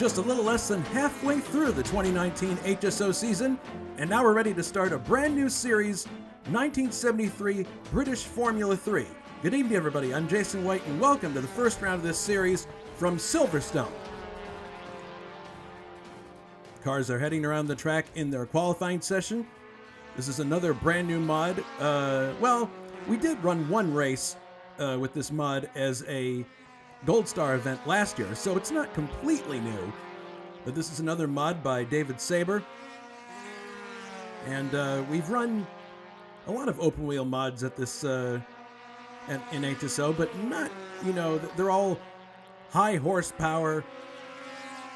just a little less than halfway through the 2019 HSO season, and now we're ready to start a brand new series, 1973 British Formula 3. Good evening, everybody. I'm Jason White, and welcome to the first round of this series from Silverstone. Cars are heading around the track in their qualifying session. This is another brand new mod. Well, we did run one race with this mod as a Gold Star event last year, so it's not completely new. But this is another mod by David Saber. And we've run a lot of open wheel mods at this in HSO, but not, they're all high horsepower,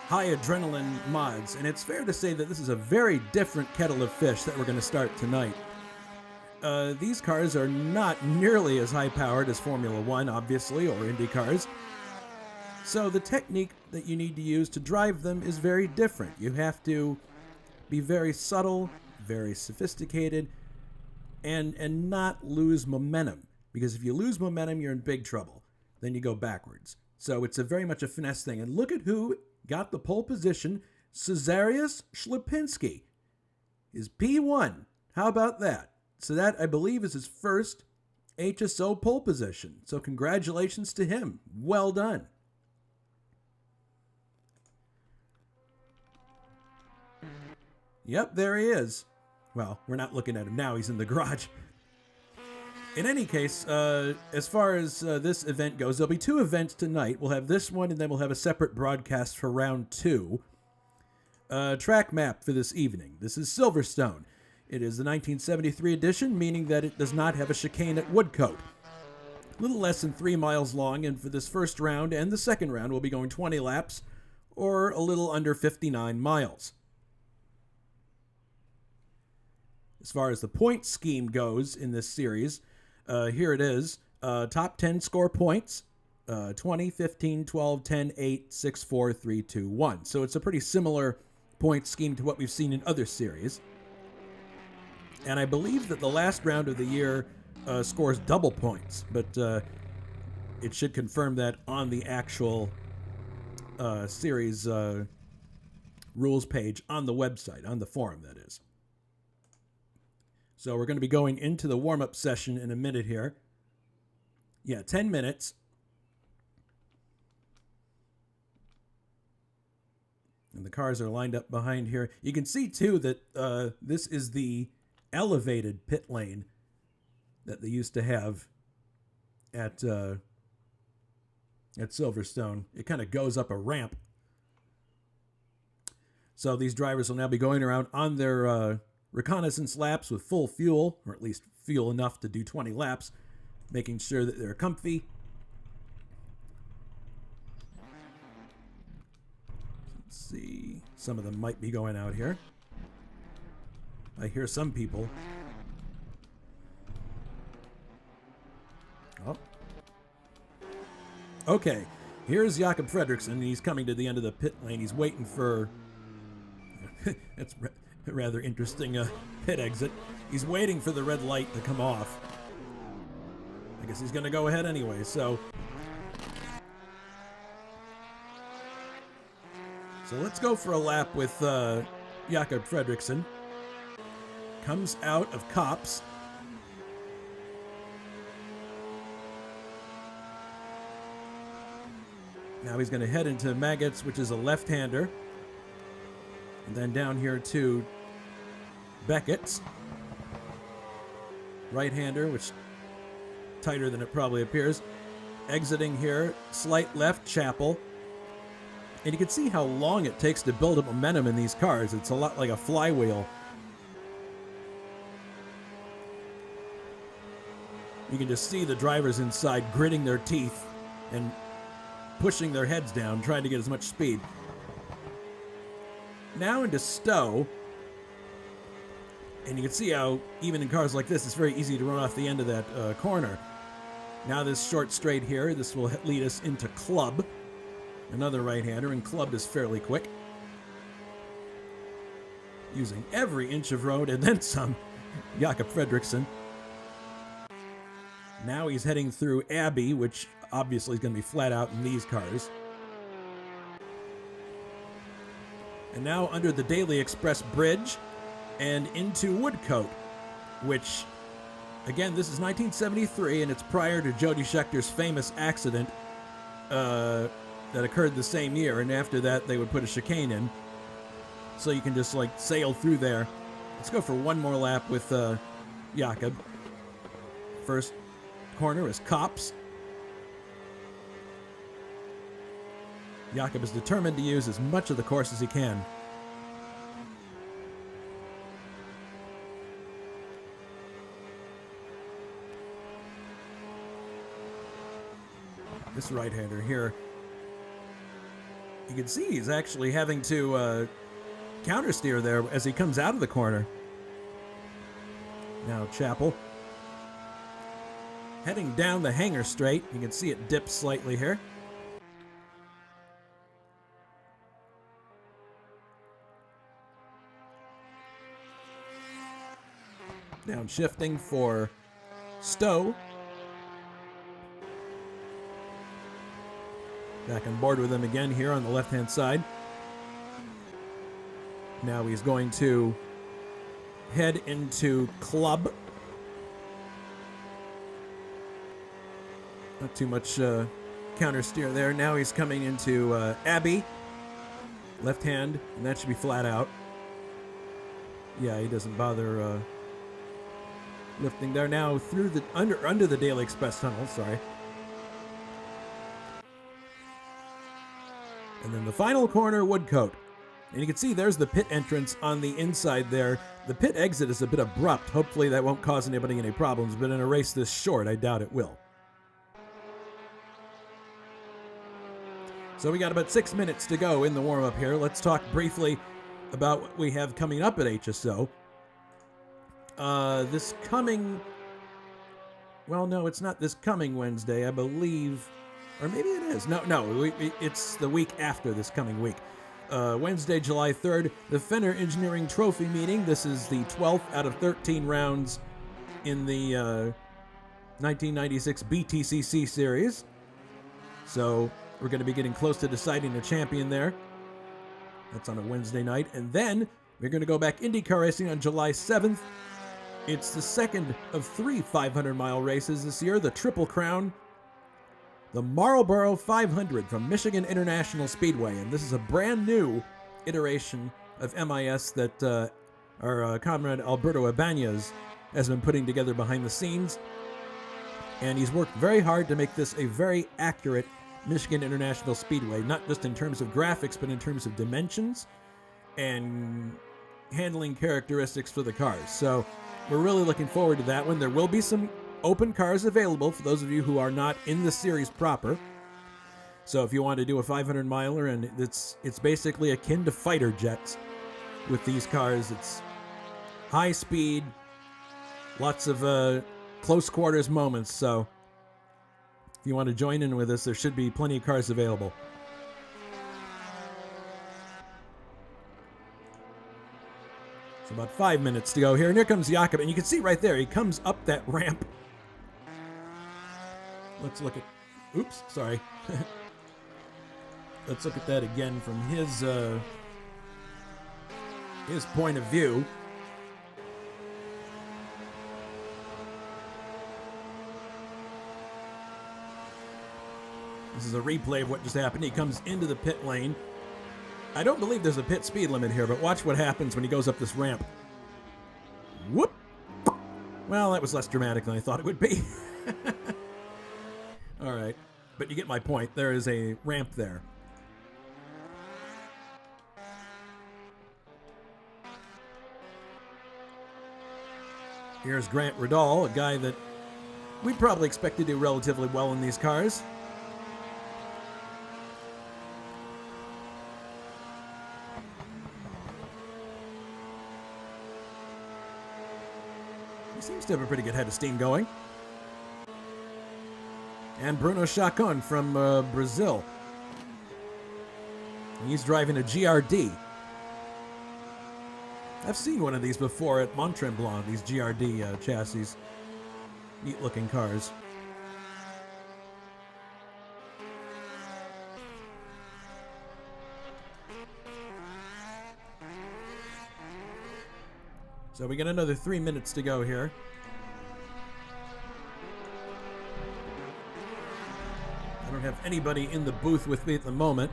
high adrenaline mods. And it's fair to say that this is a very different kettle of fish that we're going to start tonight. These cars are not nearly as high powered as Formula 1, obviously, or Indy cars. So the technique that you need to use to drive them is very different. You have to be very subtle, very sophisticated, and not lose momentum. Because if you lose momentum, you're in big trouble. Then you go backwards. So it's very much a finesse thing. And look at who got the pole position. Cezarius Ślepinski is P1. How about that? So that, I believe, is his first HSO pole position. So congratulations to him. Well done. Yep, there he is. Well, we're not looking at him now. He's in the garage. In any case, as far as this event goes, there'll be two events tonight. We'll have this one, and then we'll have a separate broadcast for round 2. Track map for this evening. This is Silverstone. It is the 1973 edition, meaning that it does not have a chicane at Woodcote. A little less than 3 miles long, and for this first round and the second round, we'll be going 20 laps, or a little under 59 miles. As far as the point scheme goes in this series, here it is. Top 10 score points, 20, 15, 12, 10, 8, 6, 4, 3, 2, 1. So it's a pretty similar point scheme to what we've seen in other series. And I believe that the last round of the year scores double points, but it should confirm that on the actual series rules page on the website, on the forum, that is. So we're going to be going into the warm-up session in a minute here. Yeah, 10 minutes. And the cars are lined up behind here. You can see, too, that this is the elevated pit lane that they used to have at Silverstone. It kind of goes up a ramp. So these drivers will now be going around on their reconnaissance laps with full fuel, or at least fuel enough to do 20 laps, making sure that they're comfy. Let's see. Some of them might be going out here. I hear some people. Oh. Okay. Here's Jakob Fredriksson. He's coming to the end of the pit lane. He's waiting for... That's rather interesting pit exit. He's waiting for the red light to come off. I guess he's going to go ahead anyway, so... So let's go for a lap with Jakob Fredriksson. Comes out of Cops. Now he's going to head into Maggots, which is a left-hander. And then down here to Beckett's. Right-hander, which tighter than it probably appears. Exiting here, slight left, Chapel. And you can see how long it takes to build up momentum in these cars. It's a lot like a flywheel. You can just see the drivers inside gritting their teeth and pushing their heads down, trying to get as much speed. Now into Stowe. And you can see how, even in cars like this, it's very easy to run off the end of that corner. Now this short straight here, this will lead us into Club. Another right-hander, and Club is fairly quick. Using every inch of road and then some. Jakob Fredriksson. Now he's heading through Abbey, which obviously is going to be flat out in these cars. And now under the Daily Express Bridge and into Woodcote, which, again, this is 1973, and it's prior to Jody Schechter's famous accident that occurred the same year. And after that, they would put a chicane in, so you can just, like, sail through there. Let's go for one more lap with Jakob. First corner is Kops. Jakob is determined to use as much of the course as he can. This right-hander here, you can see he's actually having to countersteer there as he comes out of the corner. Now Chappell heading down the hanger straight. You can see it dip slightly here. Downshifting for Stowe. Back on board with him again here on the left-hand side. Now he's going to head into Club. Not too much counter steer there. Now he's coming into Abbey. Left hand, and that should be flat out. Yeah, he doesn't bother lifting there. Now through the under the Daily Express tunnel, sorry. And then the final corner, Woodcote. And you can see there's the pit entrance on the inside there. The pit exit is a bit abrupt. Hopefully that won't cause anybody any problems, but in a race this short, I doubt it will. So we got about 6 minutes to go in the warm-up here. Let's talk briefly about what we have coming up at HSO. This coming... Well, no, it's not this coming Wednesday, I believe... Or maybe it is. No, it's the week after this coming week. Wednesday, July 3rd, the Fenner Engineering Trophy meeting. This is the 12th out of 13 rounds in the 1996 BTCC series. So we're going to be getting close to deciding a champion there. That's on a Wednesday night. And then we're going to go back IndyCar racing on July 7th. It's the second of 3 500-mile races this year, the Triple Crown. The Marlboro 500 from Michigan International Speedway. And this is a brand new iteration of MIS that our comrade Alberto Ibanez has been putting together behind the scenes. And he's worked very hard to make this a very accurate Michigan International Speedway, not just in terms of graphics, but in terms of dimensions and handling characteristics for the cars. So we're really looking forward to that one. There will be some open cars available for those of you who are not in the series proper. So if you want to do a 500 miler, and it's basically akin to fighter jets with these cars. It's high speed, lots of close quarters moments. So if you want to join in with us, there should be plenty of cars available. So about 5 minutes to go here, and here comes Jakob, and you can see right there, he comes up that ramp. Let's look at... Oops, sorry. Let's look at that again from his point of view. This is a replay of what just happened. He comes into the pit lane. I don't believe there's a pit speed limit here, but watch what happens when he goes up this ramp. Whoop! Well, that was less dramatic than I thought it would be. All right, but you get my point. There is a ramp there. Here's Grant Riddall, a guy that we'd probably expect to do relatively well in these cars. He seems to have a pretty good head of steam going. And Bruno Chacon from Brazil. He's driving a GRD. I've seen one of these before at Mont Tremblant, these GRD chassis. Neat looking cars. So we got another 3 minutes to go here. I don't have anybody in the booth with me at the moment.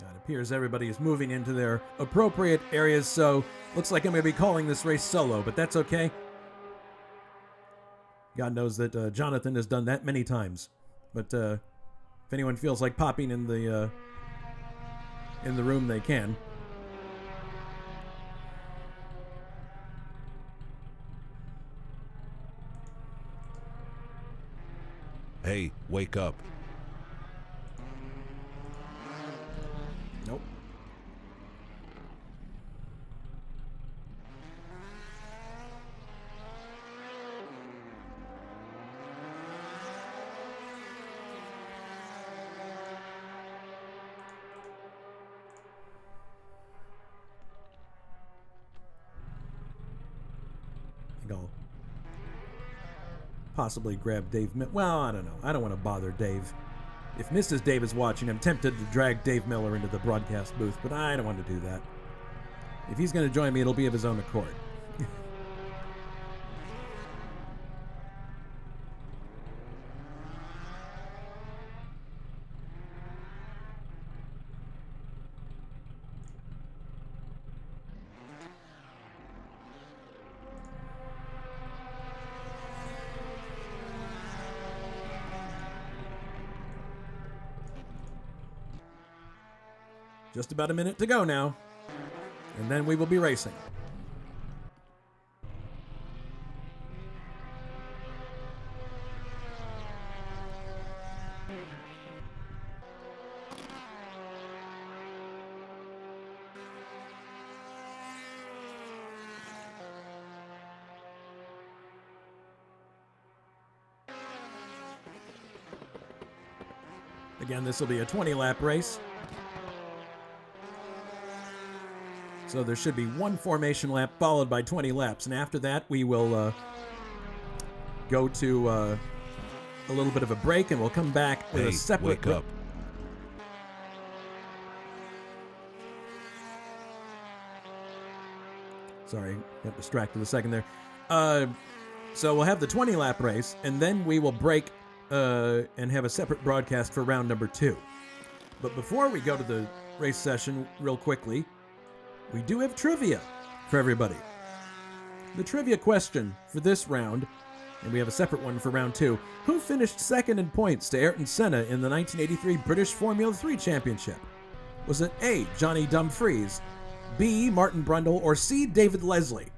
It appears everybody is moving into their appropriate areas, so looks like I'm going to be calling this race solo, but that's okay. God knows that Jonathan has done that many times. But if anyone feels like popping in the room, they can. Hey, wake up. Nope. I think I'll possibly grab Dave. Well, I don't know. I don't want to bother Dave. If Mrs. Dave is watching, I'm tempted to drag Dave Miller into the broadcast booth, but I don't want to do that. If he's going to join me, it'll be of his own accord. Just about a minute to go now, and then we will be racing. Again, this will be a 20-lap race. So there should be one formation lap followed by 20 laps. And after that, we will go to a little bit of a break, and we'll come back with a separate... wake up. Sorry, got distracted a second there. So we'll have the 20-lap race, and then we will break and have a separate broadcast for round number 2. But before we go to the race session, real quickly, we do have trivia for everybody. The trivia question for this round, and we have a separate one for round 2. Who finished second in points to Ayrton Senna in the 1983 British Formula 3 Championship? Was it A, Johnny Dumfries, B, Martin Brundle, or C, David Leslie?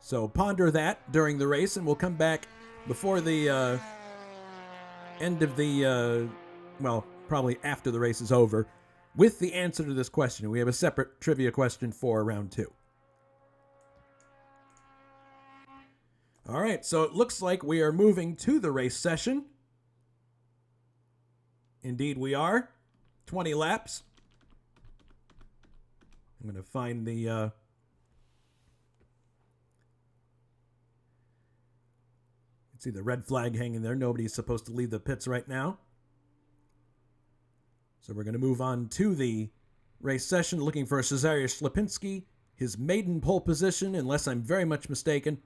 So ponder that during the race, and we'll come back before the end of the, well, probably after the race is over, with the answer to this question. We have a separate trivia question for round 2. All right, so it looks like we are moving to the race session. Indeed we are. 20 laps. I'm going to find the... see the red flag hanging there. Nobody's supposed to leave the pits right now. So we're going to move on to the race session, looking for Cezarius Lipinski, his maiden pole position, unless I'm very much mistaken.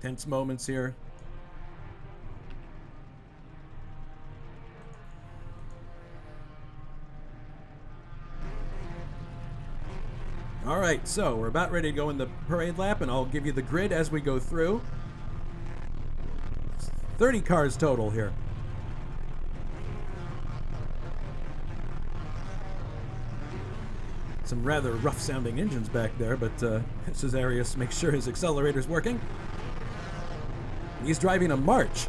Tense moments here. All right, so we're about ready to go in the parade lap, and I'll give you the grid as we go through. It's 30 cars total here. Some rather rough-sounding engines back there, but Cesarius makes sure his accelerator's working. He's driving a March,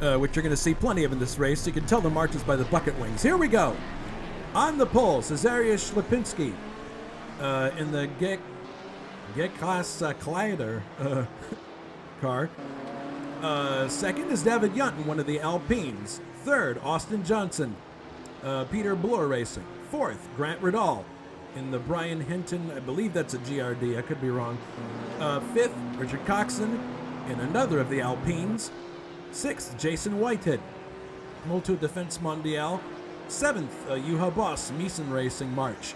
which you're going to see plenty of in this race. You can tell the Marches by the bucket wings. Here we go. On the pole, Cesarius Lipinski in the G-Class Kleider car. Second is David Yunt in one of the Alpines. Third, Austin Johnson, Peter Bloor Racing. Fourth, Grant Riddall in the Brian Hinton, I believe that's a GRD, I could be wrong. Fifth, Richard Coxon in another of the Alpines. Sixth, Jason Whitehead, Moto Defense Mondial. Seventh, Juha Boss, Meeson Racing March.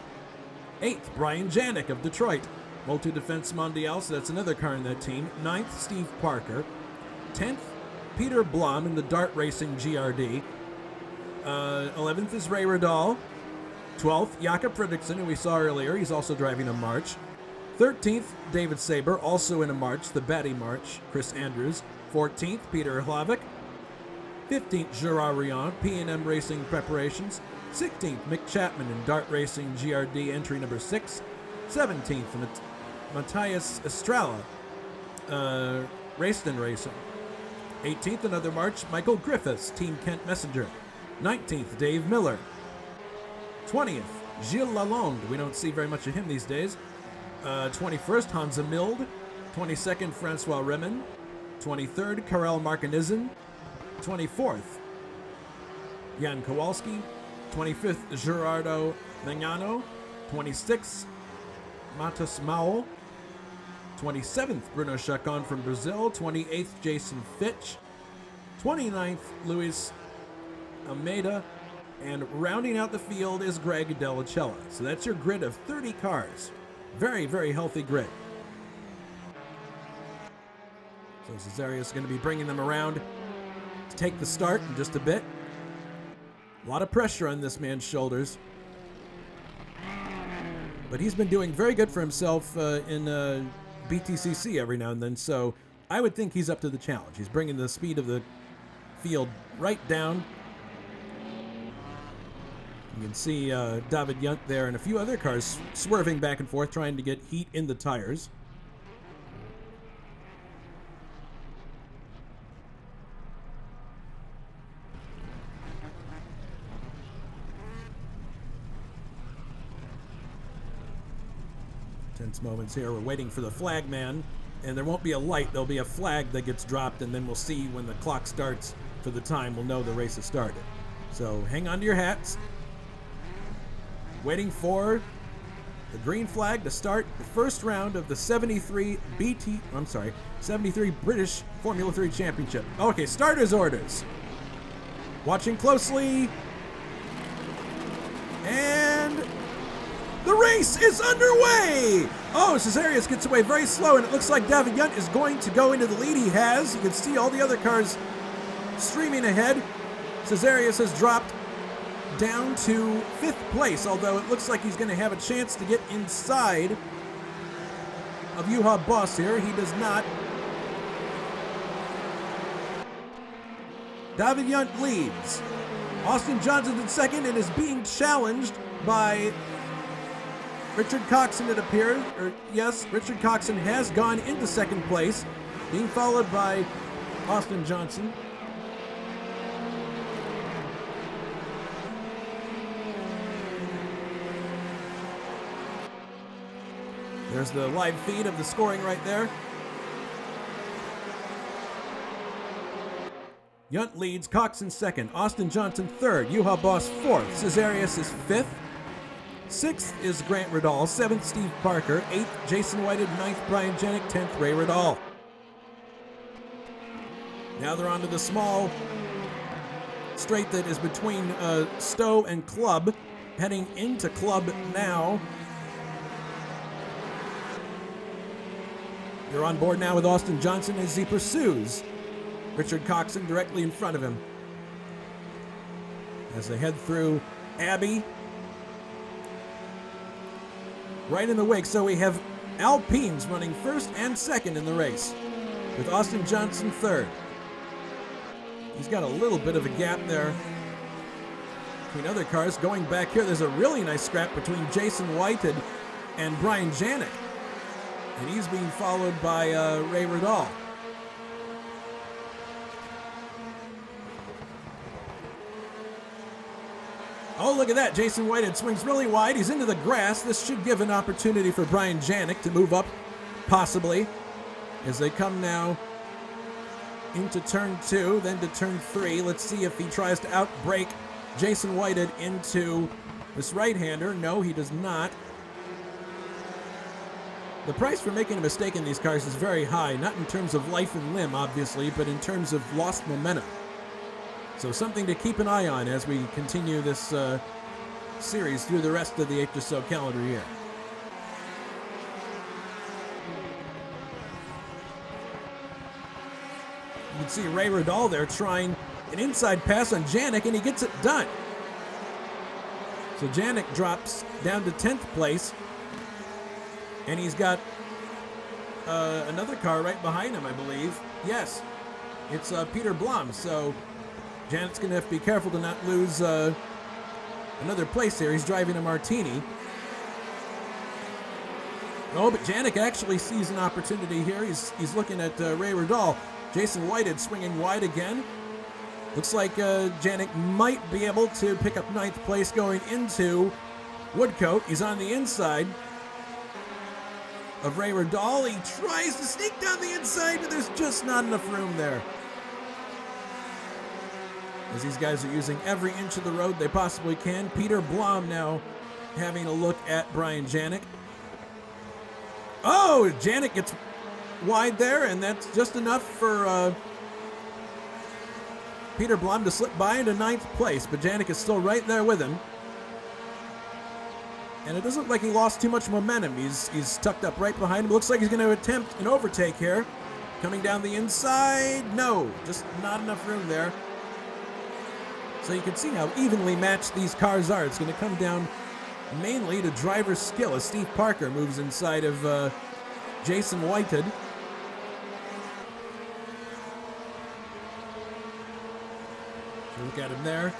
Eighth, Brian Janik of Detroit, Moto Defense Mondial, so that's another car in that team. Ninth, Steve Parker. 10th, Peter Blom in the Dart Racing GRD. 11th is Ray Riddall. 12th, Jakob Fredriksson, who we saw earlier. He's also driving a March. 13th, David Saber, also in a March, the Batty March, Chris Andrews. 14th, Peter Hlavik. 15th, Gerard Rion, P&M Racing Preparations. 16th, Mick Chapman in Dart Racing GRD, entry number 6. 17th, Matthias Estrella, Raceton Racing. 18th, another March, Michael Griffiths, Team Kent Messenger. 19th, Dave Miller. 20th, Gilles Lalonde. We don't see very much of him these days. 21st, Hansa Mild. 22nd, Francois Remen. 23rd, Karel Markenizen. 24th, Jan Kowalski. 25th, Gerardo Magnano. 26th, Matas Maul. 27th, Bruno Chacon from Brazil. 28th, Jason Fitch. 29th, Luis Almeida. And rounding out the field is Greg Delacella. So that's your grid of 30 cars. Very, very healthy grid. So Cesarius is going to be bringing them around to take the start in just a bit. A lot of pressure on this man's shoulders. But he's been doing very good for himself in BTCC every now and then, so I would think he's up to the challenge. He's bringing the speed of the field right down. You can see David Yunt there and a few other cars swerving back and forth, trying to get heat in the tires. Tense moments here. We're waiting for the flag man, and there won't be a light. There'll be a flag that gets dropped, and then we'll see when the clock starts for the time. We'll know the race has started. So hang on to your hats. Waiting for the green flag to start the first round of the 73 British Formula 3 Championship. Okay, starters orders. Watching closely. And the race is underway! Oh, Cesarius gets away very slow, and it looks like David Yunt is going to go into the lead. He has. You can see all the other cars streaming ahead. Cesarius has dropped down to 5th place, although it looks like he's going to have a chance to get inside of Juha Boss here. He does not. David Yunt leads. Austin Johnson's in second and is being challenged by Richard Coxon, it appears. Yes, Richard Coxon has gone into second place, being followed by Austin Johnson. There's the live feed of the scoring right there. Yunt leads, Coxon second, Austin Johnson third, Juha Boss fourth, Cesarius is fifth. 6th is Grant Riddall, 7th Steve Parker, 8th Jason Whitehead, 9th Brian Janik, 10th Ray Riddall. Now they're onto the small straight that is between Stowe and Club, heading into Club now. They're on board now with Austin Johnson as he pursues Richard Coxon directly in front of him. As they head through Abbey, right in the wake. So we have Alpines running first and second in the race, with Austin Johnson third. He's got a little bit of a gap there between other cars. Going back here, there's a really nice scrap between Jason Whitehead and Brian Janik. And he's being followed by Ray Riddall. Oh, look at that. Jason Whitehead swings really wide. He's into the grass. This should give an opportunity for Brian Janik to move up, possibly, as they come now into turn 2, then to turn 3. Let's see if he tries to outbrake Jason Whitehead into this right-hander. No, he does not. The price for making a mistake in these cars is very high, not in terms of life and limb, obviously, but in terms of lost momentum. So something to keep an eye on as we continue this series through the rest of the XXV calendar year. You can see Ray Riddall there trying an inside pass on Janik, and he gets it done. So Janik drops down to 10th place, and he's got another car right behind him, I believe. Yes, it's Peter Blum. So Janik's going to have to be careful to not lose another place here. He's driving a Martini. Oh, but Janik actually sees an opportunity here. He's looking at Ray Riddall. Jason Whitehead swinging wide again. Looks like Janik might be able to pick up 9th place going into Woodcote. He's on the inside of Ray Riddall. He tries to sneak down the inside, but there's just not enough room there, as these guys are using every inch of the road they possibly can. Peter Blum now having a look at Brian Janik. Oh, Janik gets wide there, and that's just enough for Peter Blum to slip by into 9th place, but Janik is still right there with him. And it doesn't look like he lost too much momentum. He's tucked up right behind him. Looks like he's going to attempt an overtake here. Coming down the inside. No, just not enough room there. So you can see how evenly matched these cars are. It's going to come down mainly to driver's skill as Steve Parker moves inside of Jason Whitehead. Look at him there.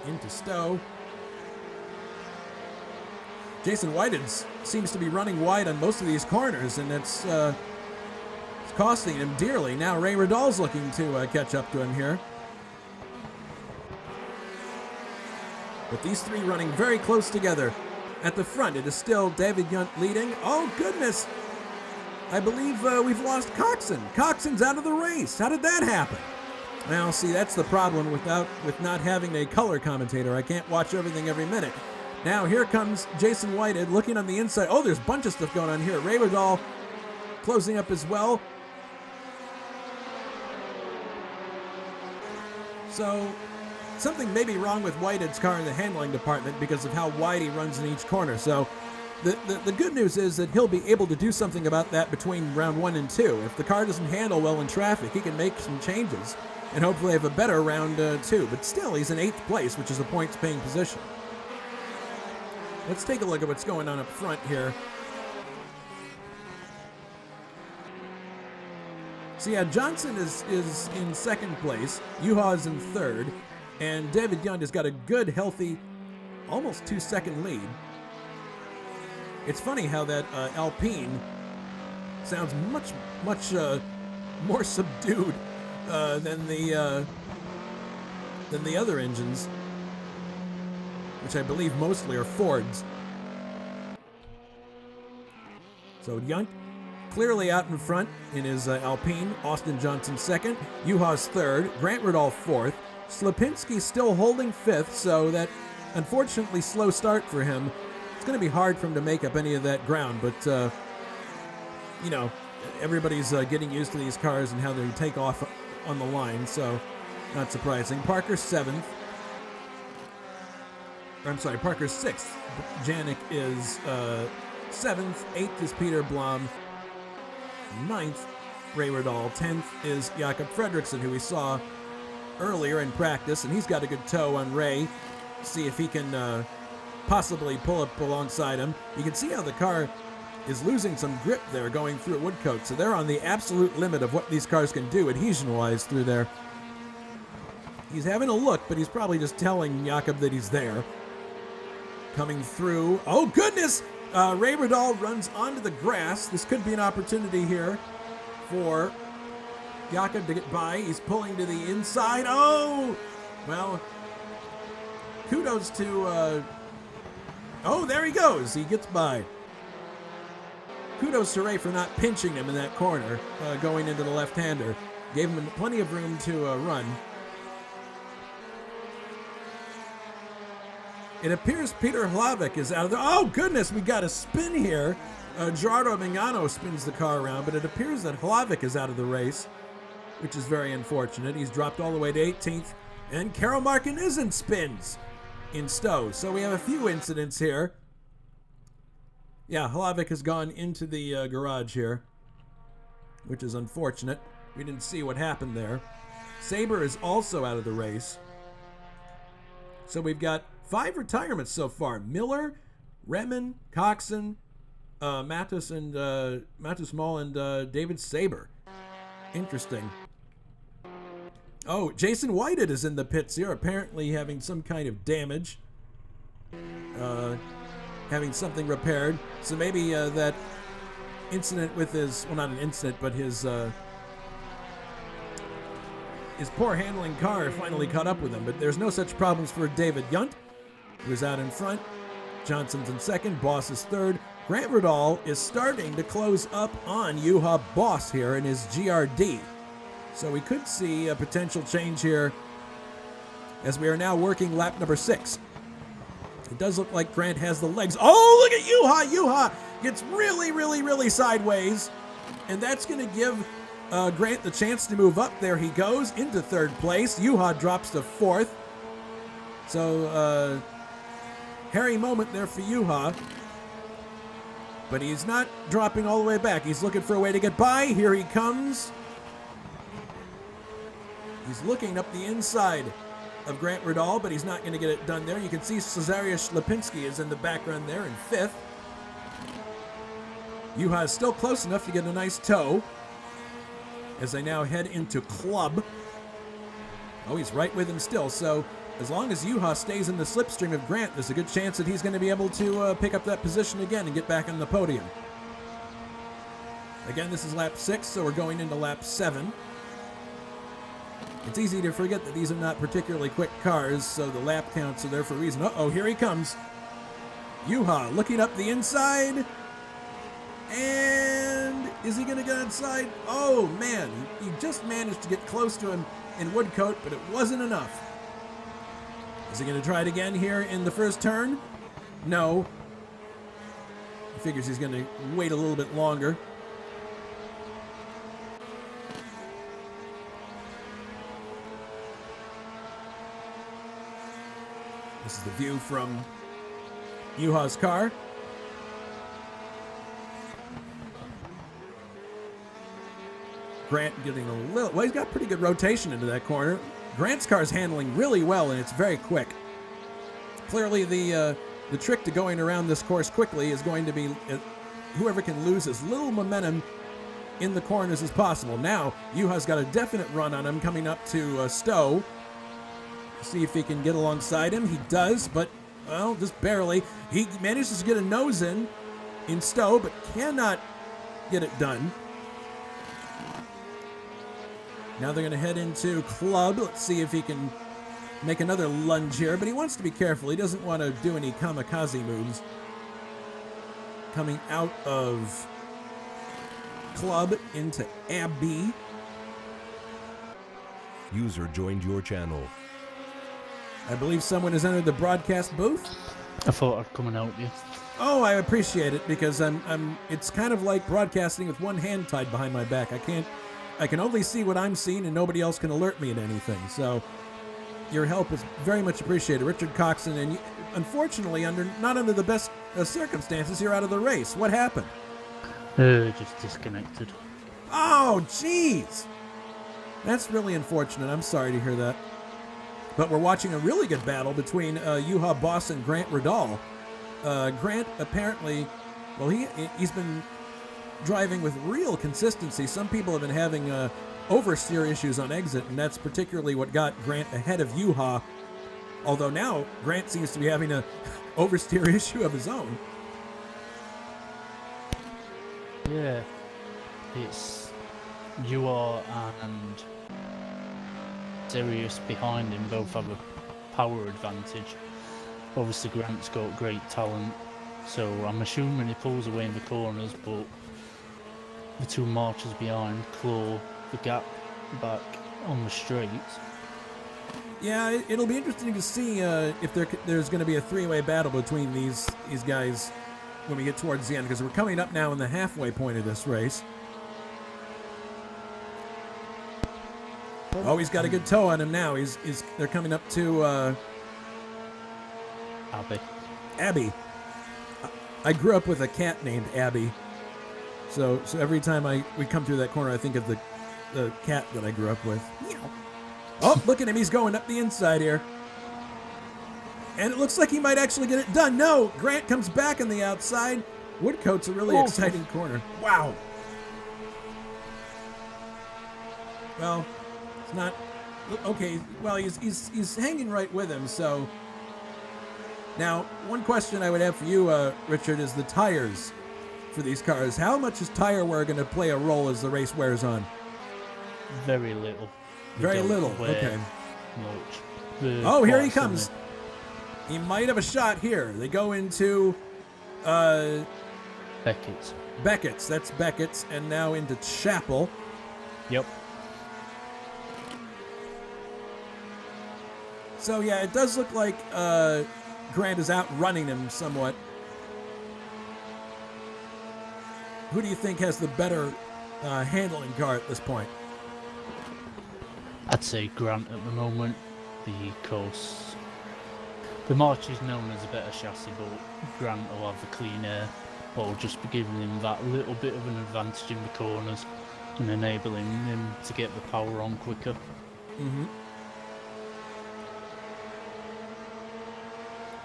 Into Stowe. Jason Whitehead seems to be running wide on most of these corners, and it's costing him dearly. Now Ray Riddall's looking to catch up to him here. But these three running very close together. At the front, it is still David Yunt leading. Oh, goodness. I believe we've lost Coxon. Coxon's out of the race. How did that happen? Now, see, that's the problem with not having a color commentator. I can't watch everything every minute. Now, here comes Jason Whitehead looking on the inside. Oh, there's a bunch of stuff going on here. Ray Riddall closing up as well. So, something may be wrong with Whitehead's car in the handling department because of how wide he runs in each corner. So, the good news is that he'll be able to do something about that between round 1 and 2. If the car doesn't handle well in traffic, he can make some changes and hopefully have a better round 2. But still, he's in 8th place, which is a points-paying position. Let's take a look at what's going on up front here. So yeah, Johnson is in 2nd place, Yuha in 3rd, and David Yunt has got a good, healthy, almost 2-second lead. It's funny how that Alpine sounds much more subdued than the other engines, which I believe mostly are Fords. So Yunt clearly out in front in his Alpine. Austin Johnson 2nd, Yuha's 3rd, Grant Riddall 4th, Slapinski still holding 5th, so that unfortunately slow start for him. It's going to be hard for him to make up any of that ground, but you know, everybody's getting used to these cars and how they take off on the line, so not surprising. Parker's 7th. I'm sorry, Parker's 6th. Janik is 7th. 8th is Peter Blum. 9th, Ray Riddall. 10th is Jakob Fredriksson, who we saw earlier in practice, and he's got a good toe on Ray. See if he can possibly pull up alongside him. You can see how the car is losing some grip there going through Woodcote, so they're on the absolute limit of what these cars can do adhesion-wise through there. He's having a look, but he's probably just telling Jakob that he's there. Coming through. Oh, goodness! Ray Radal runs onto the grass. This could be an opportunity here for Jakob to get by. He's pulling to the inside. Oh! Well, kudos to... Oh, there he goes. He gets by. Kudos to Ray for not pinching him in that corner, going into the left-hander. Gave him plenty of room to run. It appears Peter Hlavik is out of the... Oh, goodness, we got a spin here. Gerardo Mangano spins the car around, but it appears that Hlavik is out of the race, which is very unfortunate. He's dropped all the way to 18th, and Karol Markinizin spins in Stowe. So we have a few incidents here. Yeah, Hlavik has gone into the garage here, which is unfortunate. We didn't see what happened there. Saber is also out of the race. So we've got 5 retirements so far. Miller, Remen, Coxon, Mattis Mall, and David Saber. Interesting. Oh, Jason Whited is in the pits here, apparently having some kind of damage. Having something repaired. So maybe that incident with his... Well, not an incident, but his poor handling car finally caught up with him. But there's no such problems for David Yunt, who's out in front. Johnson's in second. Boss is third. Grant Radal is starting to close up on Juha Boss here in his GRD. So we could see a potential change here as we are now working lap number 6. It does look like Grant has the legs. Oh, look at Juha! Juha gets really, really, really sideways. And that's going to give Grant the chance to move up. There he goes into third place. Juha drops to 4th. So, hairy moment there for Juha. But he's not dropping all the way back. He's looking for a way to get by. Here he comes. He's looking up the inside of Grant Radal, but he's not going to get it done there. You can see Cesarius Lipinski is in the background there in 5th. Juha is still close enough to get a nice tow as they now head into Club. Oh, he's right with him still, so as long as Juha stays in the slipstream of Grant, there's a good chance that he's going to be able to pick up that position again and get back on the podium. Again, this is lap 6, so we're going into lap 7. It's easy to forget that these are not particularly quick cars, so the lap counts are there for a reason. Uh-oh, here he comes. Juha looking up the inside. And is he going to get inside? Oh, man. He just managed to get close to him in Woodcote, but it wasn't enough. Is he going to try it again here in the first turn? No. He figures he's going to wait a little bit longer. This is the view from Juha's car. Grant getting a little... Well, he's got pretty good rotation into that corner. Grant's car is handling really well, and it's very quick. Clearly, the trick to going around this course quickly is going to be whoever can lose as little momentum in the corners as possible. Now, Juha's got a definite run on him coming up to Stowe. See if he can get alongside him. He does, but, well, just barely. He manages to get a nose in Stowe, but cannot get it done. Now they're going to head into Club. Let's see if he can make another lunge here, but he wants to be careful. He doesn't want to do any kamikaze moves. Coming out of Club into Abbey. User joined your channel. I believe someone has entered the broadcast booth. I thought I'd come and help you. Oh, I appreciate it because it's kind of like broadcasting with one hand tied behind my back. I can only see what I'm seeing and nobody else can alert me at anything. So your help is very much appreciated. Richard Coxon, and unfortunately, not under the best circumstances, you're out of the race. What happened? Just disconnected. Oh, jeez. That's really unfortunate. I'm sorry to hear that. But we're watching a really good battle between Juha Boss and Grant Radal. Grant apparently, well, he's been driving with real consistency. Some people have been having oversteer issues on exit, and that's particularly what got Grant ahead of Yuha. Although now Grant seems to be having a oversteer issue of his own. Yeah, it's you are and Sirius behind him both have a power advantage. Obviously Grant's got great talent, so I'm assuming he pulls away in the corners, but the two marchers behind claw the gap back on the straights. Yeah, it'll be interesting to see if there's going to be a three-way battle between these guys when we get towards the end, because we're coming up now in the halfway point of this race. Oh, he's got a good toe on him now. They're coming up to Abby. I grew up with a cat named Abby, so every time we come through that corner, I think of the cat that I grew up with. Meow. Oh, look at him. He's going up the inside here. And it looks like he might actually get it done. No, Grant comes back on the outside. Woodcote's a really exciting corner. Wow. Well, it's not... Okay, well, he's hanging right with him, so... Now, one question I would have for you, Richard, is the tires for these cars. How much is tire wear going to play a role as the race wears on? Very little. Very little, okay. Much. Oh, here he comes. He might have a shot here. They go into Beckett's. That's Beckett's, and now into Chapel. Yep. So yeah, it does look like Grant is outrunning him somewhat. Who do you think has the better handling car at this point? I'd say Grant at the moment, because the March is known as a better chassis, but Grant will have the clean air, or just be giving him that little bit of an advantage in the corners and enabling him to get the power on quicker. Mm-hmm.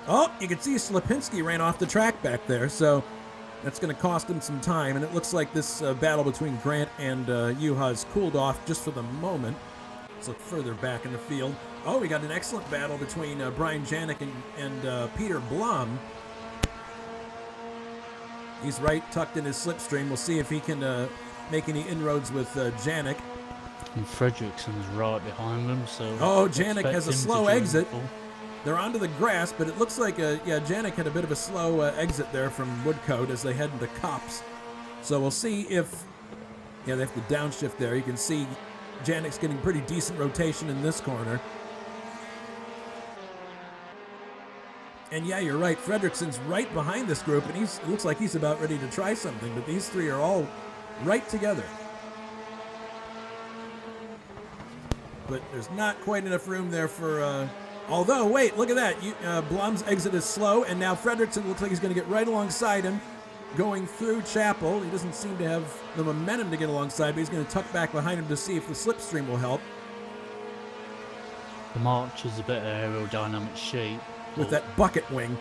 Oh, you can see Slipinski ran off the track back there, so that's going to cost him some time, and it looks like this battle between Grant and Yuha has cooled off just for the moment. Let's look further back in the field. Oh, we got an excellent battle between Brian Janik and Peter Blum. He's right tucked in his slipstream. We'll see if he can make any inroads with Janik. And Fredrickson's right behind them, so... Oh, Janik has a slow exit. They're onto the grass, but it looks like, Janik had a bit of a slow exit there from Woodcote as they head into Cops. So we'll see if... Yeah, they have to downshift there. You can see Janik's getting pretty decent rotation in this corner. And yeah, you're right. Fredrickson's right behind this group, and it looks like he's about ready to try something, but these three are all right together. But there's not quite enough room there for... Although, wait, look at that. Blum's exit is slow, and now Fredrickson looks like he's going to get right alongside him, going through Chapel. He doesn't seem to have the momentum to get alongside, but he's going to tuck back behind him to see if the slipstream will help. The March is a better aerodynamic shape. With that bucket wing.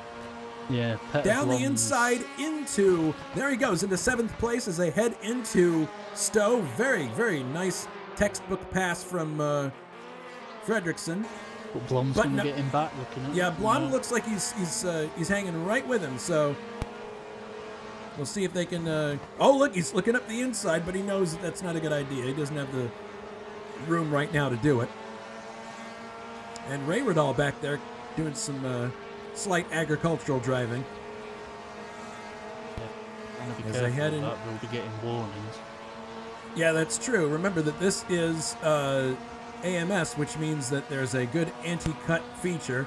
Yeah. Down the inside into... There he goes, into 7th place as they head into Stowe. Very, very nice textbook pass from Fredrickson. But Blum's going to get him back looking at him. Yeah, Blum looks like he's hanging right with him, so we'll see if they can... Oh, look, he's looking up the inside, but he knows that's not a good idea. He doesn't have the room right now to do it. And Ray Riddall back there doing some slight agricultural driving. Yeah, as they head in... We'll be getting warnings. Yeah, that's true. Remember that this is... AMS, which means that there's a good anti-cut feature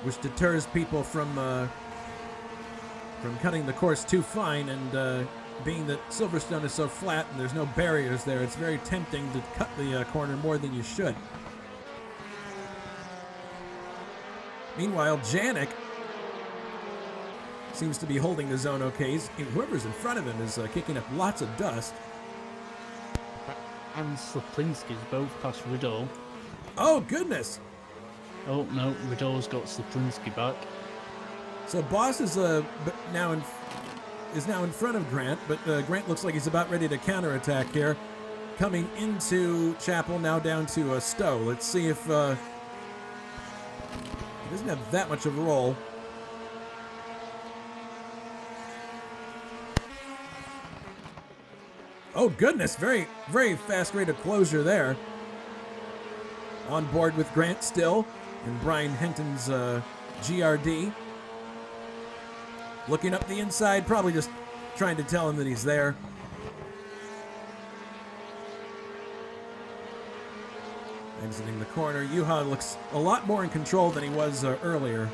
which deters people from cutting the course too fine, and being that Silverstone is so flat and there's no barriers there, it's very tempting to cut the corner more than you should. Meanwhile, Janik seems to be holding the zone okay. Whoever's in front of him is kicking up lots of dust. And Slipinski's both past Riddle. Oh, goodness! Oh, no, Riddle's got Slipinski back. So Boss is now in front of Grant, but Grant looks like he's about ready to counterattack here. coming into Chapel, now down to Stowe. Let's see if he doesn't have that much of a roll. Oh, goodness. Very, very fast rate of closure there. On board with Grant still and Brian Henton's GRD. Looking up the inside, probably just trying to tell him that he's there. Exiting the corner. Juha looks a lot more in control than he was earlier.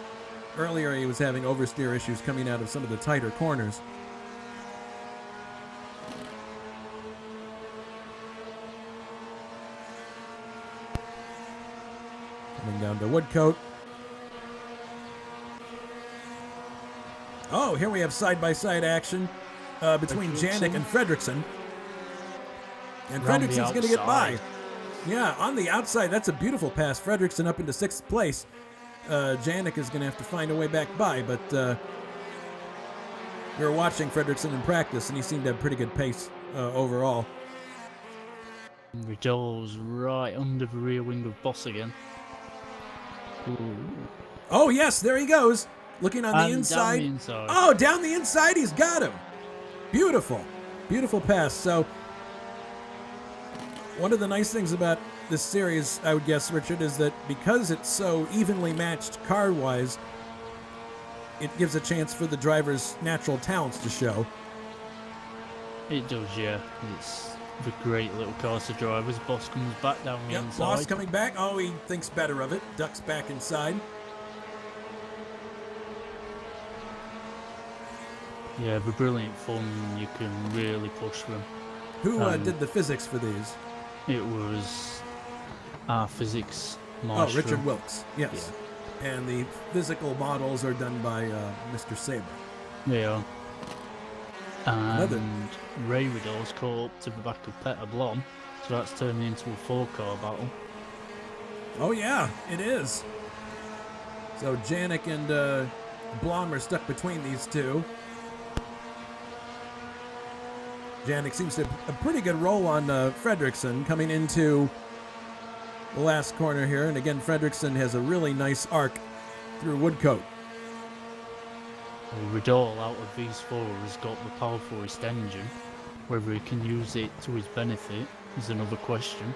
Earlier, he was having oversteer issues coming out of some of the tighter corners. Coming down to Woodcote. Oh, here we have side-by-side action between Janik and Fredrickson. And Fredrickson's going to get by. Yeah, on the outside, that's a beautiful pass. Fredrickson up into 6th place. Janik is going to have to find a way back by, but we were watching Fredrickson in practice, and he seemed to have pretty good pace overall. Riddell's right under the rear wing of Boss again. Ooh. Oh, yes, there he goes. Looking on the inside. Down the inside. Oh, down the inside, he's got him. Beautiful. Beautiful pass. So, one of the nice things about this series, I would guess, Richard, is that because it's so evenly matched car-wise, it gives a chance for the drivers' natural talents to show. It does, yeah. It's the great little cars to drive as Boss comes back down the inside. Boss coming back. Oh, he thinks better of it. Ducks back inside. Yeah, the brilliant fun. You can really push them. Who did the physics for these? It was our physics master. Oh, Richard Wilkes. Yes. Yeah. And the physical models are done by Mr. Saber. Yeah. And Ray Riddell's caught up to the back of Peter Blom, so that's turning into a 4-car battle. Oh, yeah, it is. So Janik and Blom are stuck between these two. Janik seems to have a pretty good roll on Fredrickson coming into the last corner here. And again, Fredrickson has a really nice arc through Woodcote. Riddell out of these four has got the powerfulest engine. Whether he can use it to his benefit is another question.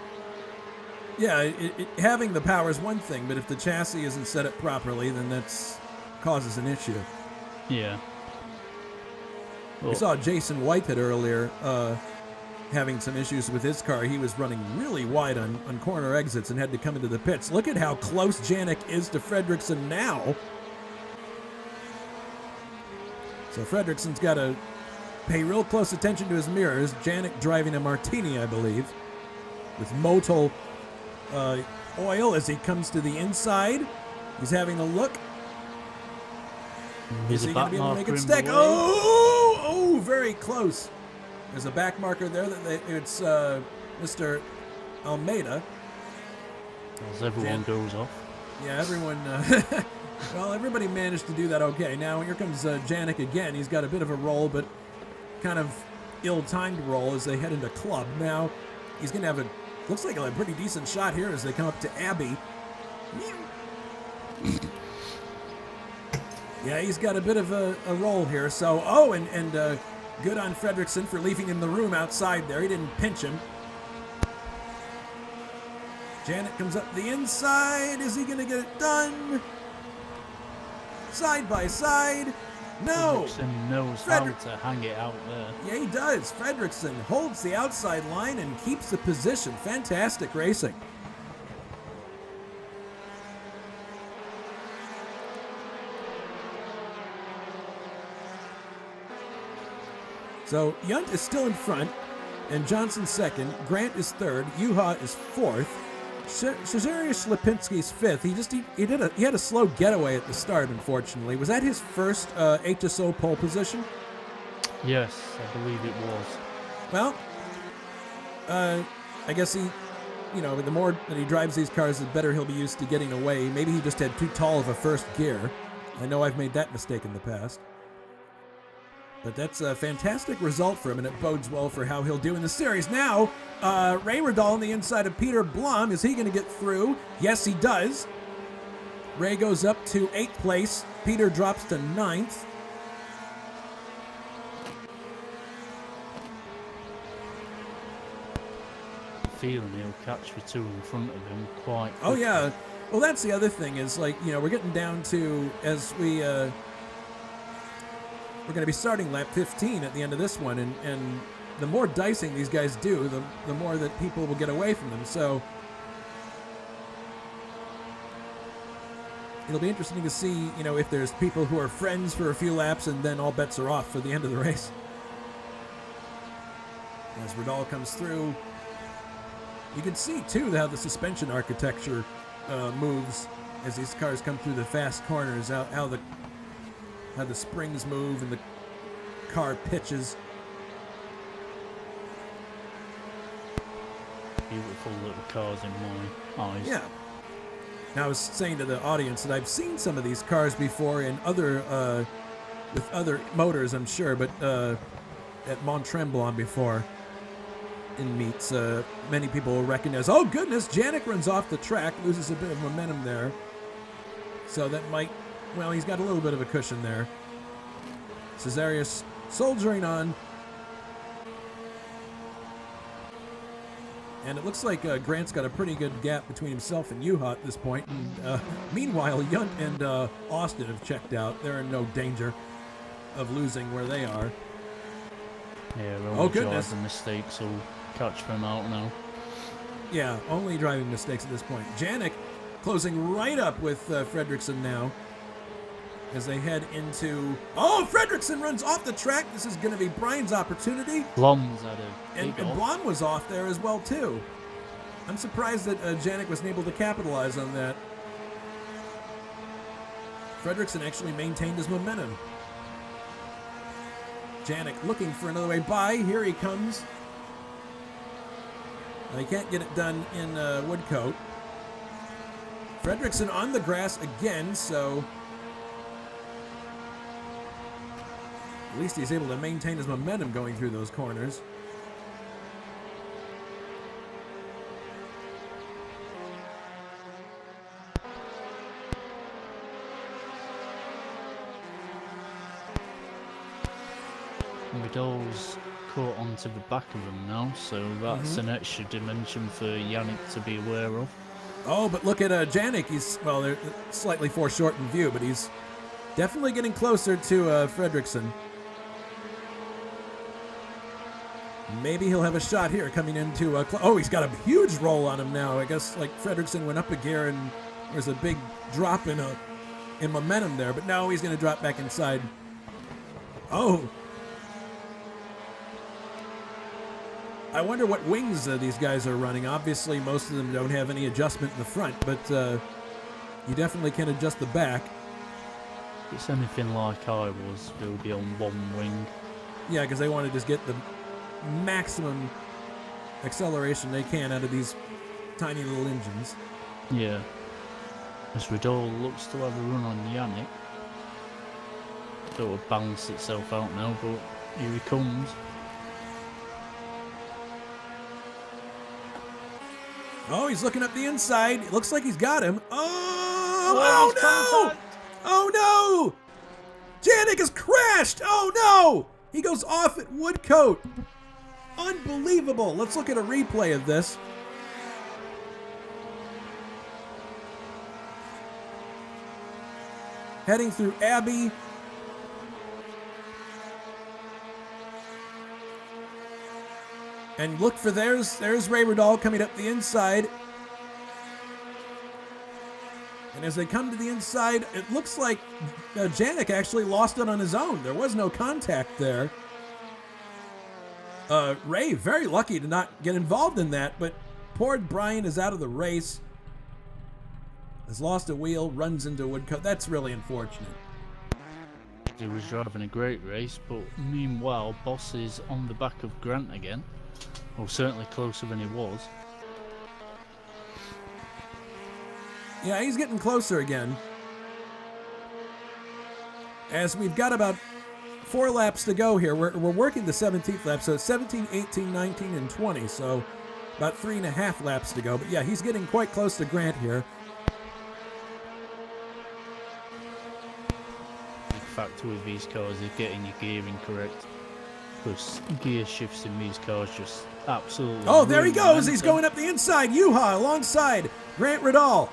Yeah, having the power is one thing, but if the chassis isn't set up properly, then that's causes an issue. Yeah. We saw Jason Whitehead earlier having some issues with his car. He was running really wide on corner exits and had to come into the pits. Look at how close Janik is to Fredrickson now. So Fredrickson's got to pay real close attention to his mirrors. Janik driving a Martini, I believe, with Motul oil as he comes to the inside. He's having a look. Is he going to be able to make it stack? Oh, very close. There's a back marker there. It's Mr. Almeida. As everyone goes off. Yeah, everyone. Well, everybody managed to do that okay. Now here comes Janik again. He's got a bit of a roll, but kind of ill-timed roll as they head into club. Now he's going to have looks like a pretty decent shot here as they come up to Abbey. Yeah, he's got a bit of a roll here. So, and good on Fredrickson for leaving him the room outside there. He didn't pinch him. Janik comes up the inside. Is he going to get it done? Side by side. No. Fredrickson knows how to hang it out there. Yeah, he does. Fredrickson holds the outside line and keeps the position. Fantastic racing. So Yunt is still in front, and Johnson second. Grant is third. Juha is fourth. Cesarius Lipinski's fifth. He had a slow getaway at the start, unfortunately. Was that his first HSO pole position? Yes, I believe it was. Well, I guess the more that he drives these cars, the better he'll be used to getting away. Maybe he just had too tall of a first gear. I know I've made that mistake in the past. But that's a fantastic result for him, and it bodes well for how he'll do in the series. Now, Ray Riddall on the inside of Peter Blom. Is he going to get through? Yes, he does. Ray goes up to 8th place. Peter drops to 9th. Feeling he'll catch the two in front of him quite quickly. Oh, yeah. Well, that's the other thing is, like, you know, we're getting down to, as we're going to be starting lap 15 at the end of this one, and the more dicing these guys do, the more that people will get away from them. So it'll be interesting to see, you know, if there's people who are friends for a few laps and then all bets are off for the end of the race. As Riddall comes through, you can see, too, how the suspension architecture moves as these cars come through the fast corners, how the springs move and the car pitches. Beautiful little cars in my eyes. Yeah. Now, I was saying to the audience that I've seen some of these cars before in other, with other motors, I'm sure, but at Mont Tremblant before in meets, many people will recognize, oh goodness, Janik runs off the track, loses a bit of momentum there. So that might, well, he's got a little bit of a cushion there. Cesarius soldiering on. And it looks like Grant's got a pretty good gap between himself and Juha at this point. And, meanwhile, Yunt and Austin have checked out. They're in no danger of losing where they are. Yeah, oh goodness, driving mistakes will catch them out now. Yeah, only driving mistakes at this point. Janik closing right up with Fredrickson now as they head into... Oh, Fredrickson runs off the track. This is going to be Brian's opportunity. Blom's at a And Blom was off there as well, too. I'm surprised that Janik wasn't able to capitalize on that. Fredrickson actually maintained his momentum. Janik looking for another way by. Here he comes. He can't get it done in Woodcote. Fredrickson on the grass again, so at least he's able to maintain his momentum going through those corners. Riddell's caught onto the back of him now, so that's an extra dimension for Yannick to be aware of. Oh, but look at Janik. He's, well, they're slightly foreshortened view, but he's definitely getting closer to Fredrickson. Maybe he'll have a shot here coming into... oh, he's got a huge roll on him now. I guess like Fredrickson went up a gear and there's a big drop in momentum there, but now he's going to drop back inside. Oh. I wonder what wings these guys are running. Obviously, most of them don't have any adjustment in the front, but you definitely can adjust the back. If it's anything like I was, they'll be on one wing. Yeah, because they want to just get the maximum acceleration they can out of these tiny little engines. Yeah. As Riddell looks to have a run on Yannick. Sort of balanced itself out now, but here he comes. Oh, he's looking up the inside. It looks like he's got him. Oh no! Contact. Oh no! Janik has crashed! Oh no! He goes off at Woodcote. Unbelievable. Let's look at a replay of this. Heading through Abbey. And look for there's Ray Riddall coming up the inside. And as they come to the inside, it looks like Janik actually lost it on his own. There was no contact there. Ray, very lucky to not get involved in that, but poor Brian is out of the race. Has lost a wheel, runs into Woodcote. That's really unfortunate. He was driving a great race, but meanwhile, Boss is on the back of Grant again. Well, certainly closer than he was. Yeah, he's getting closer again. As we've got about 4 laps to go here. We're working the 17th lap, so it's 17, 18, 19, and 20. So about 3.5 laps to go. But yeah, he's getting quite close to Grant here. Big factor with these cars is getting your gearing correct. Because gear shifts in these cars just absolutely. Oh, there he ruin goes. momentum. He's going up the inside. Yuha alongside Grant Riddall.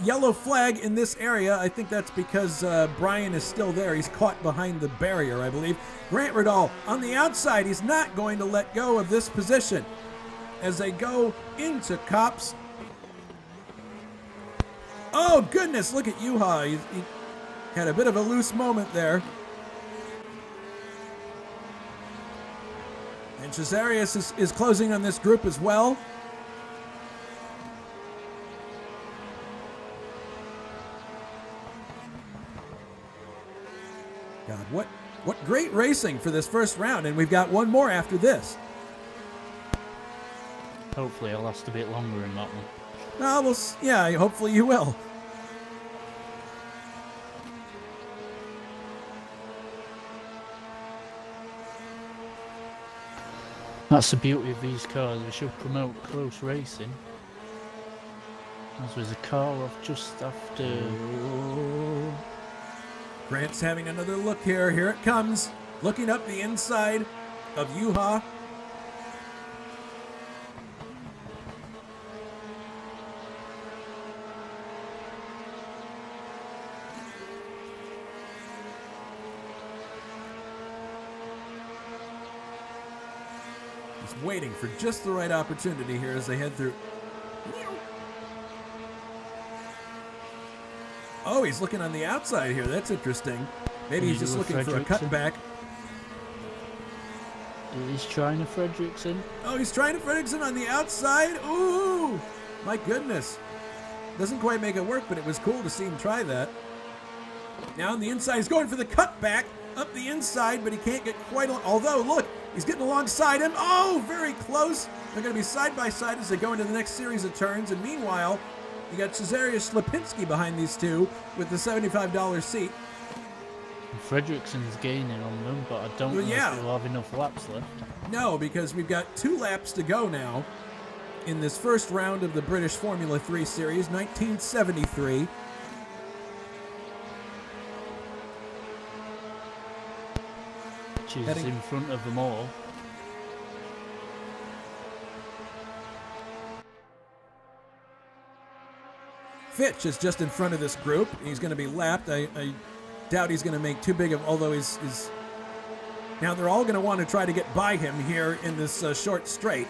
Yellow flag in this area. I think that's because Brian is still there. He's caught behind the barrier, I believe. Grant Riddall on the outside. He's not going to let go of this position as they go into Cops. Oh, goodness. Look at Yuha. He had a bit of a loose moment there. And Cesarius is closing on this group as well. God, what great racing for this first round, and we've got one more after this. Hopefully I'll last a bit longer in that one. Yeah, hopefully you will. That's the beauty of these cars. We should promote close racing. As there's a car off just after. Grant's having another look here. Here it comes. Looking up the inside of Yuha. He's waiting for just the right opportunity here as they head through. Oh, he's looking on the outside here. That's interesting. Maybe he's just looking for a cutback. He's trying to Fredrickson. Oh, he's trying to Fredrickson on the outside. Ooh, my goodness. Doesn't quite make it work, but it was cool to see him try that. Now on the inside, he's going for the cutback up the inside, but he can't get quite. Although, look, he's getting alongside him. Oh, very close. They're going to be side by side as they go into the next series of turns. And meanwhile, you got Cesarius Slapinski behind these two with the $75 seat. Fredrickson's gaining on them, but I don't know if he'll have enough laps left. No, because we've got 2 laps to go now in this first round of the British Formula 3 Series, 1973. Which is in front of them all. Fitch is just in front of this group. He's going to be lapped. I doubt he's going to make too big of, although he's now they're all going to want to try to get by him here in this short straight.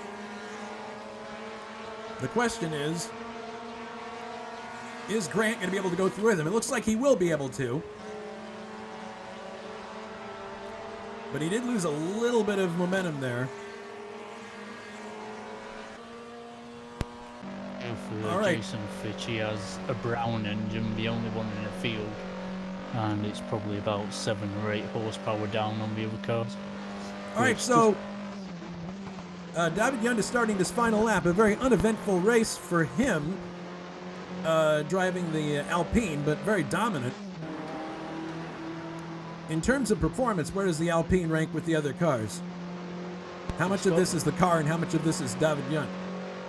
The question is Grant going to be able to go through with him? It looks like he will be able to. But he did lose a little bit of momentum there. For Jason Fitch, he has a Brown engine, the only one in the field, and it's probably about 7 or 8 horsepower down on the other cars. All right, so David Young is starting his final lap. A very uneventful race for him, driving the Alpine, but very dominant. In terms of performance, where does the Alpine rank with the other cars? How much of this is the car and how much of this is David Young?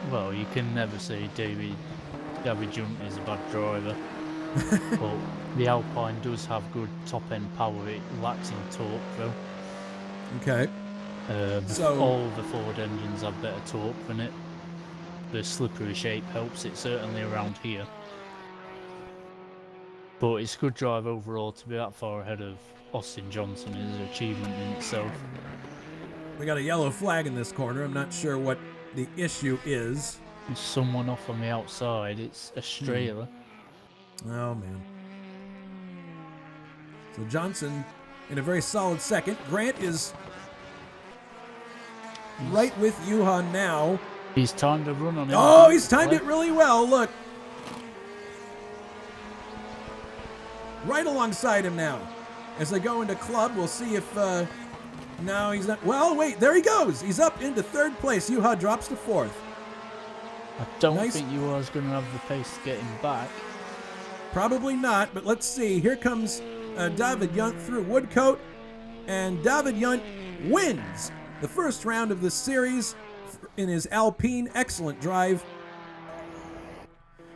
Well, you can never say David Young is a bad driver. But the Alpine does have good top-end power. It lacks in torque, though. Okay. All the Ford engines have better torque than it. The slippery shape helps it, certainly around here. But it's a good drive overall. To be that far ahead of Austin Johnson is an achievement in itself. We got a yellow flag in this corner. I'm not sure what the issue is. There's someone off on the outside. It's Estrella. Oh, man. So Johnson in a very solid second. Grant is right with Yuha now. He's timed a run on him. Oh, he's timed it really well. Look. Right alongside him now. As they go into club, we'll see if... no, he's not... Well, wait, there he goes. He's up into 3rd place. Yuha drops to 4th. I don't think Yuha's going to have the pace to get him back. Probably not, but let's see. Here comes David Young through Woodcote. And David Yunt wins the first round of this series in his Alpine. Excellent drive.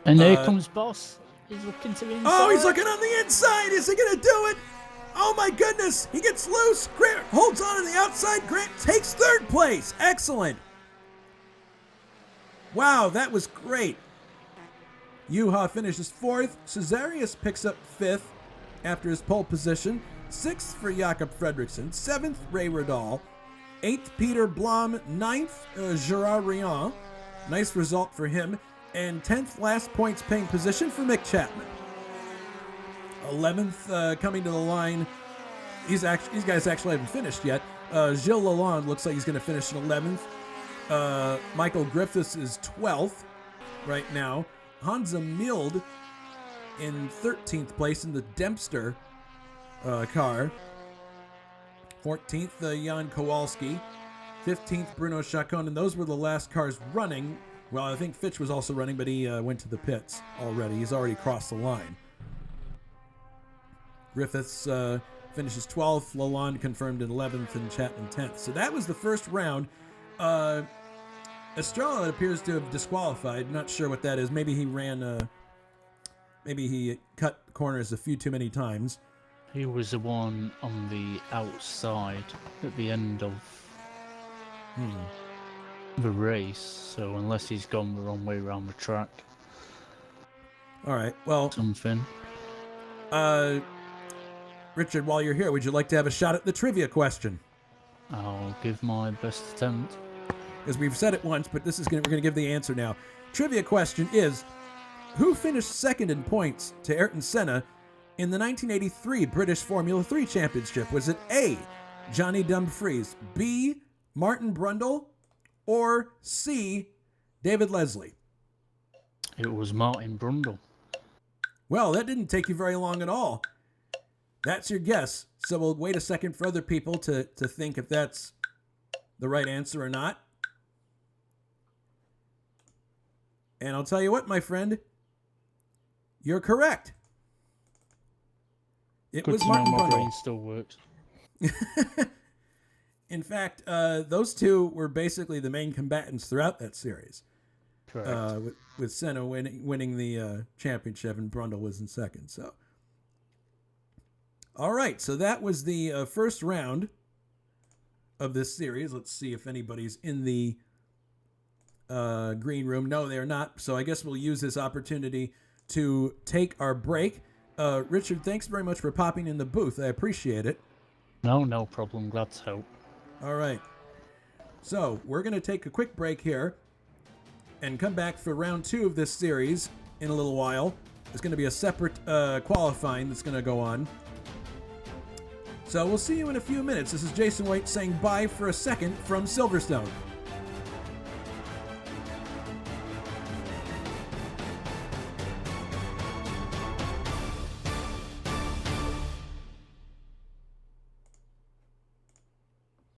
And here comes Boss. He's looking to the inside. Oh, he's looking on the inside. Is he going to do it? Oh, my goodness. He gets loose. Grant holds on the outside. Grant takes third place. Excellent. Wow, that was great. Juha finishes fourth. Cesarius picks up fifth after his pole position. Sixth for Jakob Fredriksson. Seventh, Ray Rodal. Eighth, Peter Blom. Ninth, Gerard Rion. Nice result for him. And 10th, last points paying position for Mick Chapman. 11th, coming to the line. These guys actually haven't finished yet. Gilles Lalonde looks like he's going to finish in 11th. Michael Griffiths is 12th right now. Hansa Mild in 13th place in the Dempster car. 14th, Jan Kowalski. 15th, Bruno Chacon. And those were the last cars running. Well, I think Fitch was also running, but he went to the pits already. He's already crossed the line. Griffiths finishes 12th. Lalonde confirmed in 11th and Chapman 10th. So that was the first round. Estrella appears to have disqualified. Not sure what that is. Maybe he ran. Maybe he cut corners a few too many times. He was the one on the outside at the end of the race. So unless he's gone the wrong way around the track. All right. Well. Something. Richard, while you're here, would you like to have a shot at the trivia question? I'll give my best attempt. Because we've said it once, but we're going to give the answer now. Trivia question is, who finished second in points to Ayrton Senna in the 1983 British Formula 3 Championship? Was it A, Johnny Dumfries, B, Martin Brundle, or C, David Leslie? It was Martin Brundle. Well, that didn't take you very long at all. That's your guess. So we'll wait a second for other people to think if that's the right answer or not. And I'll tell you what, my friend, you're correct. It Good was to know Martin my Brundle. brain still works. In fact, those two were basically the main combatants throughout that series. Correct. With Senna winning the championship and Brundle was in second. So, all right. So that was the first round of this series. Let's see if anybody's in the green room. No, they're not. So I guess we'll use this opportunity to take our break. Richard, thanks very much for popping in the booth. I appreciate it. No problem. Glad to help. All right. So we're going to take a quick break here and come back for round 2 of this series in a little while. There's going to be a separate qualifying that's going to go on. So we'll see you in a few minutes. This is Jason White saying bye for a second from Silverstone.